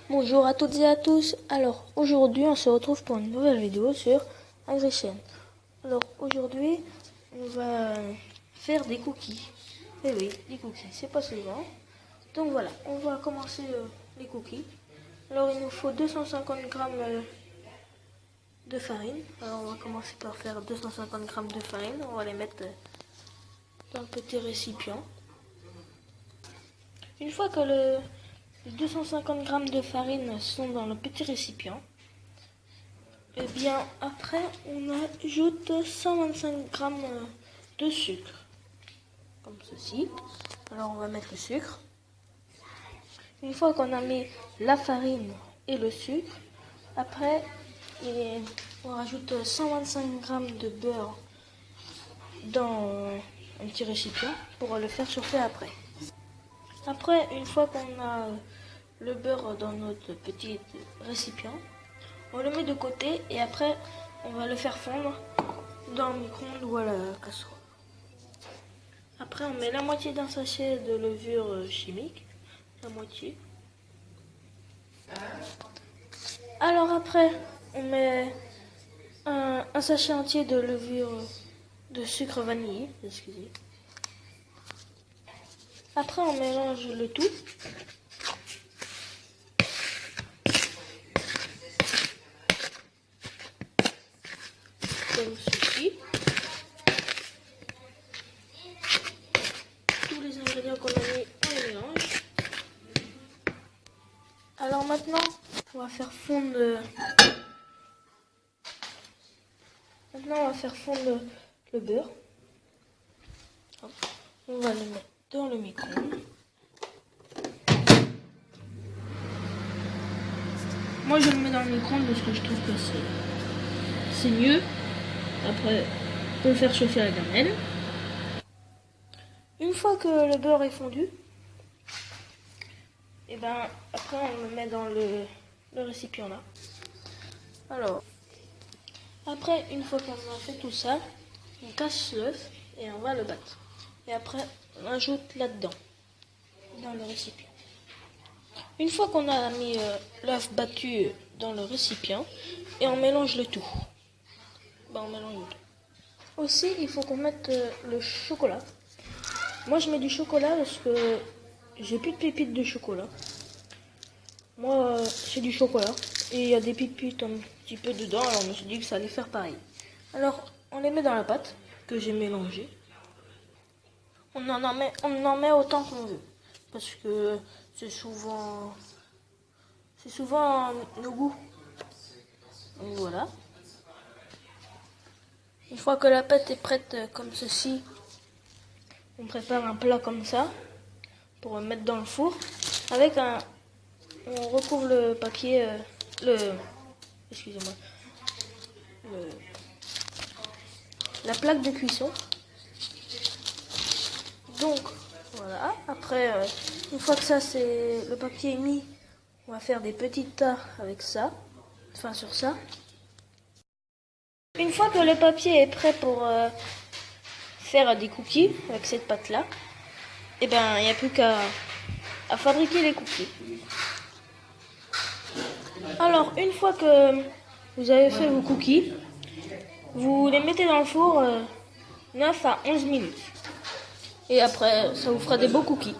Bonjour à toutes et à tous. Alors aujourd'hui on se retrouve pour une nouvelle vidéo sur AgriChain. Alors aujourd'hui on va faire des cookies. Eh oui, des cookies, c'est pas souvent. Donc voilà, on va commencer les cookies. Alors il nous faut 250 grammes de farine. Alors on va commencer par faire 250 grammes de farine. On va les mettre dans le petit récipient. Une fois que les 250 grammes de farine sont dans le petit récipient, et bien après on ajoute 125 grammes de sucre, comme ceci. Alors on va mettre le sucre. Une fois qu'on a mis la farine et le sucre, après on rajoute 125 grammes de beurre dans un petit récipient pour le faire chauffer après. Après, une fois qu'on a le beurre dans notre petit récipient, on le met de côté et après on va le faire fondre dans le micro-ondes ou à la casserole. Après on met la moitié d'un sachet de levure chimique, la moitié. Alors après on met un sachet entier de levure de sucre vanillé, excusez. Après on mélange le tout. Comme ceci. Tous les ingrédients qu'on a mis, on les mélange. Alors maintenant, on va faire fondre. Le beurre. Hop. On va le mettre dans le micro-ondes. Moi, je le mets dans le micro-ondes parce que je trouve que c'est mieux. Après, on peut faire chauffer la gamelle. Une fois que le beurre est fondu, et ben après on le met dans le récipient là. Alors, après une fois qu'on a fait tout ça, on casse l'œuf et on va le battre. Et après on ajoute là-dedans, dans le récipient. Une fois qu'on a mis l'œuf battu dans le récipient, et on mélange le tout. On mélange le tout. Aussi, il faut qu'on mette le chocolat. Moi, je mets du chocolat parce que j'ai plus de pépites de chocolat. Moi, c'est du chocolat. Et il y a des pépites un petit peu dedans, alors je me suis dit que ça allait faire pareil. Alors, on les met dans la pâte que j'ai mélangée. On en met autant qu'on veut. Parce que c'est souvent nos goûts. Donc voilà. Une fois que la pâte est prête comme ceci, on prépare un plat comme ça pour mettre dans le four. On recouvre le papier, la plaque de cuisson. Donc voilà. Après, une fois que le papier est mis, on va faire des petits tas avec ça, enfin sur ça. Une fois que le papier est prêt pour faire des cookies avec cette pâte là, et ben il n'y a plus qu'à fabriquer les cookies. Alors une fois que vous avez fait vos cookies, vous les mettez dans le four 9 à 11 minutes. Et après ça vous fera des beaux cookies.